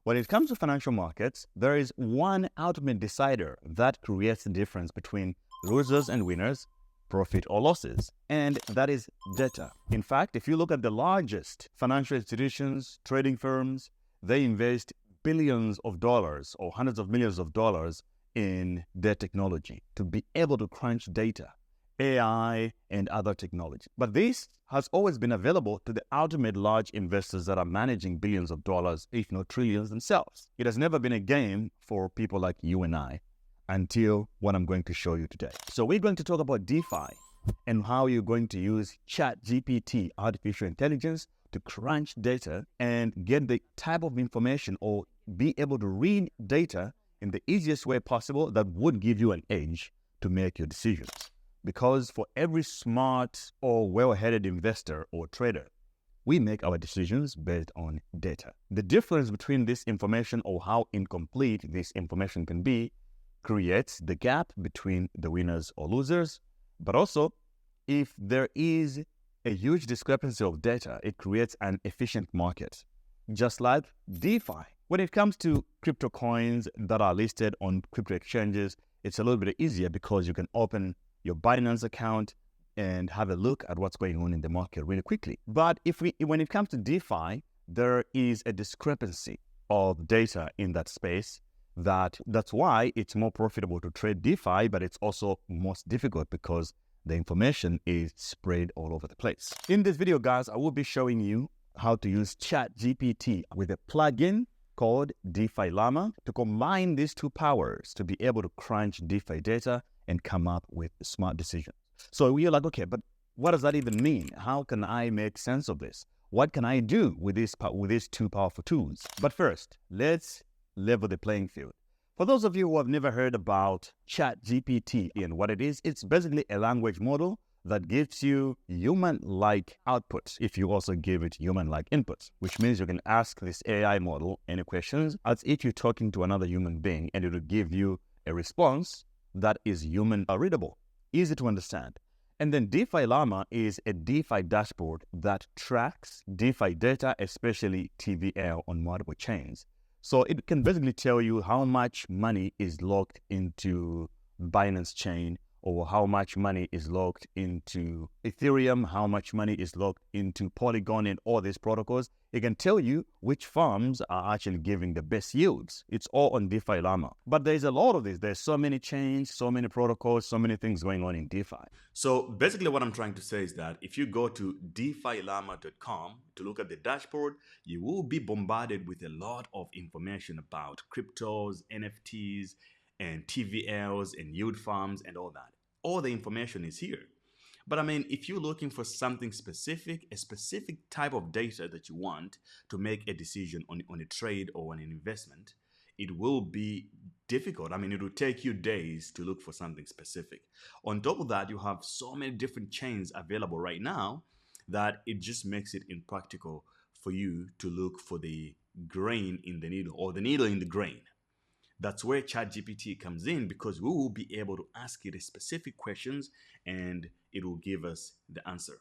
When it comes to financial markets, there is one ultimate decider that creates the difference between losers and winners, profit or losses, and that is data. In fact, if you look at the largest financial institutions, trading firms, they invest billions of dollars or hundreds of millions of dollars in their technology to be able to crunch data, AI, and other technology. But this has always been available to the ultimate large investors that are managing billions of dollars, if not trillions themselves. It has never been a game for people like you and I until what I'm going to show you today. So we're going to talk about DeFi and how you're going to use ChatGPT, artificial intelligence, to crunch data and get the type of information or be able to read data in the easiest way possible that would give you an edge to make your decisions. Because for every smart or well-headed investor or trader, we make our decisions based on data. The difference between this information or how incomplete this information can be creates the gap between the winners or losers. But also, if there is a huge discrepancy of data, it creates an efficient market, just like DeFi. When it comes to crypto coins that are listed on crypto exchanges, it's a little bit easier because you can open your Binance account and have a look at what's going on in the market really quickly. But when it comes to DeFi, there is a discrepancy of data in that space. That's why it's more profitable to trade DeFi, but it's also most difficult because the information is spread all over the place. In this video, guys, I will be showing you how to use ChatGPT with a plugin called DeFi Llama to combine these two powers to be able to crunch DeFi data and come up with smart decisions. So you're like, okay, but what does that even mean? How can I make sense of this? What can I do with these two powerful tools? But first, let's level the playing field. For those of you who have never heard about ChatGPT and what it is, it's basically a language model that gives you human-like outputs if you also give it human-like inputs, which means you can ask this AI model any questions as if you're talking to another human being, and it will give you a response that is human readable, easy to understand. And then DeFi Llama is a DeFi dashboard that tracks DeFi data, especially TVL on multiple chains. So it can basically tell you how much money is locked into Binance chain, or how much money is locked into Ethereum, how much money is locked into Polygon and all these protocols. It can tell you which farms are actually giving the best yields. It's all on DeFi Llama. But there's a lot of this. There's so many chains, so many protocols, so many things going on in DeFi. So basically what I'm trying to say is that if you go to DeFiLlama.com to look at the dashboard, you will be bombarded with a lot of information about cryptos, NFTs, and TVLs and yield farms and all that. All the information is here. But I mean, if you're looking for something specific, a specific type of data that you want to make a decision on a trade or on an investment, it will be difficult. I mean, it will take you days to look for something specific. On top of that, you have so many different chains available right now that it just makes it impractical for you to look for the grain in the needle or the needle in the grain. That's where ChatGPT comes in, because we will be able to ask it specific questions and it will give us the answer.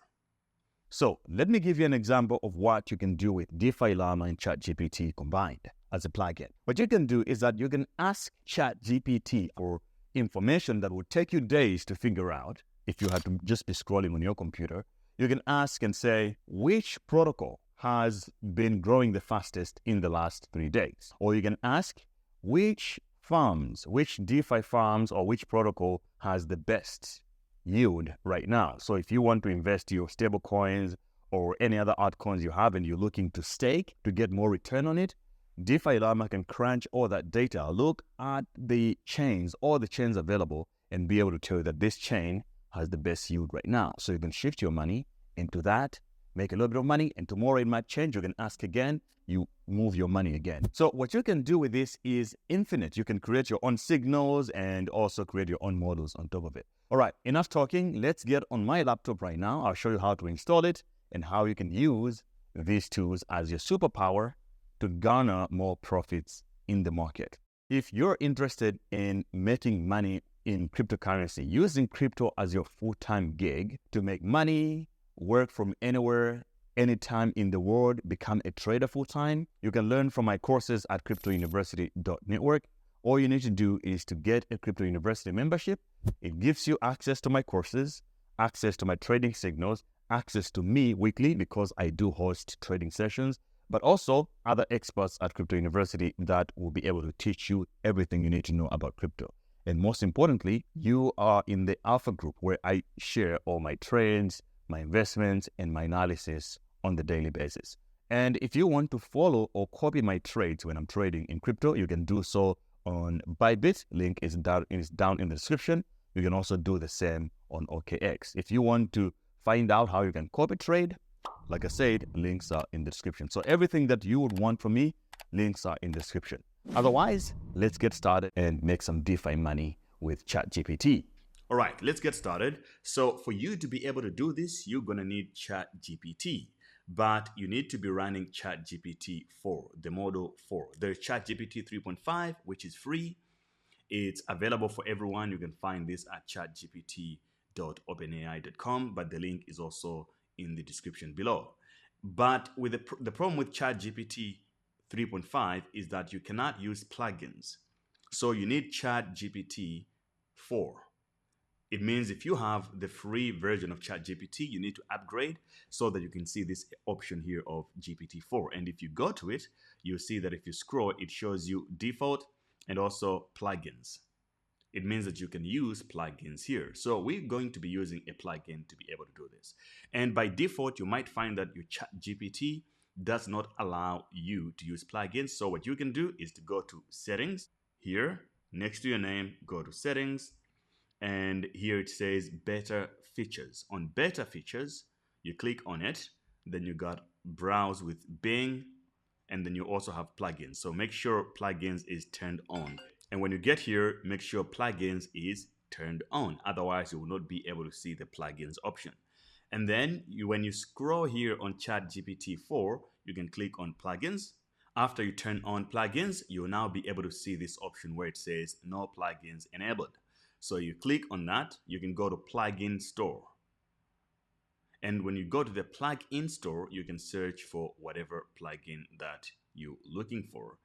So let me give you an example of what you can do with DeFi Llama and ChatGPT combined as a plugin. What you can do is that you can ask ChatGPT for information that would take you days to figure out if you had to just be scrolling on your computer. You can ask and say, which protocol has been growing the fastest in the last 3 days? Or you can ask, which DeFi farms or which protocol has the best yield right now? So if you want to invest your stable coins or any other altcoins you have and you're looking to stake to get more return on it, DeFi Llama can crunch all that data, look at the chains, all the chains available, and be able to tell you that this chain has the best yield right now. So you can shift your money into that, make a little bit of money, and tomorrow it might change. You can ask again, you move your money again. So what you can do with this is infinite. You can create your own signals and also create your own models on top of it. All right, enough talking. Let's get on my laptop right now. I'll show you how to install it and how you can use these tools as your superpower to garner more profits in the market. If you're interested in making money in cryptocurrency, using crypto as your full-time gig to make money, work from anywhere, anytime in the world, become a trader full-time. You can learn from my courses at cryptouniversity.network. All you need to do is to get a Crypto University membership. It gives you access to my courses, access to my trading signals, access to me weekly because I do host trading sessions, but also other experts at Crypto University that will be able to teach you everything you need to know about crypto. And most importantly, you are in the alpha group where I share all my trades, my investments, and my analysis on the daily basis. And if you want to follow or copy my trades when I'm trading in crypto, you can do so on Bybit. Link is down in the description. You can also do the same on OKX. If you want to find out how you can copy trade, like I said, links are in the description. So everything that you would want from me, links are in the description. Otherwise, let's get started and make some DeFi money with ChatGPT. All right, let's get started. So for you to be able to do this, you're going to need ChatGPT. But you need to be running ChatGPT 4, the model 4. There's ChatGPT 3.5, which is free. It's available for everyone. You can find this at chatgpt.openai.com, but the link is also in the description below. But with the problem with ChatGPT 3.5 is that you cannot use plugins. So you need ChatGPT 4. It means if you have the free version of ChatGPT, you need to upgrade so that you can see this option here of GPT-4. And if you go to it, you'll see that if you scroll, it shows you default and also plugins. It means that you can use plugins here. So we're going to be using a plugin to be able to do this. And by default, you might find that your ChatGPT does not allow you to use plugins. So what you can do is to go to settings here, next to your name, go to settings. And here it says beta features. On beta features, you click on it, then you got browse with Bing, and then you also have plugins. So make sure plugins is turned on. And when you get here, make sure plugins is turned on. Otherwise, you will not be able to see the plugins option. And then when you scroll here on ChatGPT 4, you can click on plugins. After you turn on plugins, you'll now be able to see this option where it says no plugins enabled. So you click on that, you can go to plugin store. And when you go to the plugin store, you can search for whatever plugin that you're looking for.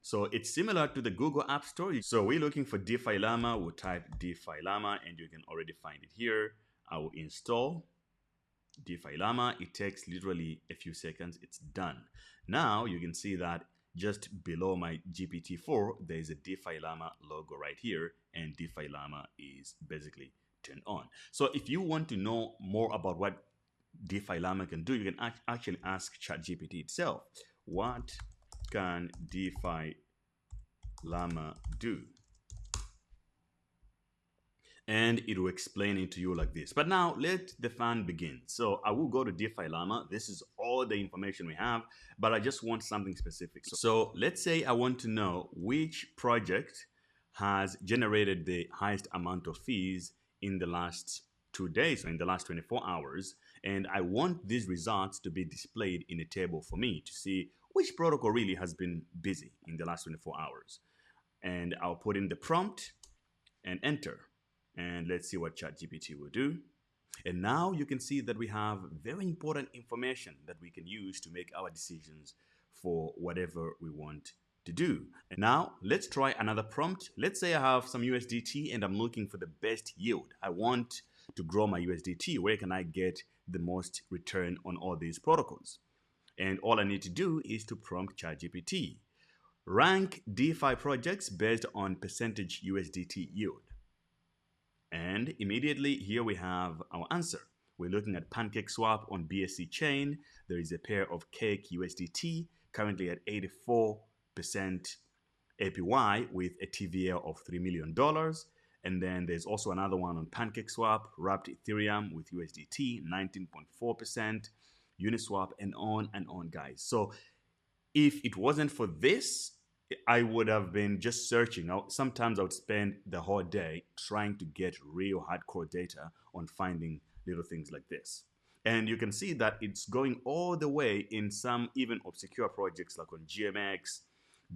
So it's similar to the Google App Store. So we're looking for DeFi Llama. We'll type DeFi Llama and you can already find it here. I will install DeFi Llama. It takes literally a few seconds. It's done. Now you can see that just below my GPT-4, there is a DeFi Llama logo right here, and DeFi Llama is basically turned on. So if you want to know more about what DeFi Llama can do, you can actually ask ChatGPT itself, what can DeFi Llama do? And it will explain it to you like this. But now let the fun begin. So I will go to DeFi Llama. This is all the information we have, but I just want something specific. So let's say I want to know which project has generated the highest amount of fees in the last 2 days, or in the last 24 hours. And I want these results to be displayed in a table for me to see which protocol really has been busy in the last 24 hours. And I'll put in the prompt and enter. And let's see what ChatGPT will do. And now you can see that we have very important information that we can use to make our decisions for whatever we want to do. And now let's try another prompt. Let's say I have some USDT and I'm looking for the best yield. I want to grow my USDT. Where can I get the most return on all these protocols? And all I need to do is to prompt ChatGPT. Rank DeFi projects based on percentage USDT yield. And immediately here we have our answer. We're looking at PancakeSwap on BSC chain. There is a pair of Cake USDT currently at 84% APY with a TVL of $3 million. And then there's also another one on PancakeSwap, wrapped Ethereum with USDT, 19.4%, Uniswap, and on, guys. So if it wasn't for this, I would have been just searching. Sometimes I would spend the whole day trying to get real hardcore data on finding little things like this. And you can see that it's going all the way in some even obscure projects like on GMX,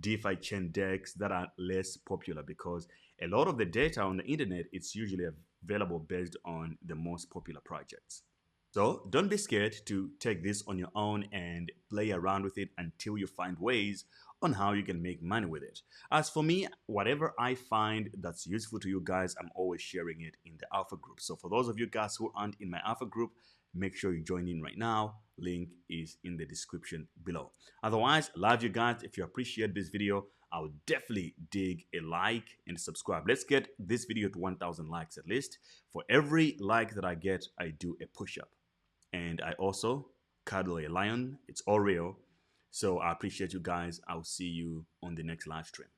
DeFi chain decks that are less popular, because a lot of the data on the internet, it's usually available based on the most popular projects. So don't be scared to take this on your own and play around with it until you find ways on how you can make money with it. As for me, whatever I find that's useful to you guys, I'm always sharing it in the alpha group. So for those of you guys who aren't in my alpha group, make sure you join in right now. Link is in the description below. Otherwise, love you guys. If you appreciate this video, I would definitely dig a like and subscribe. Let's get this video to 1,000 likes at least. For every like that I get, I do a push-up. And I also cuddle a lion. It's all real. So I appreciate you guys. I'll see you on the next live stream.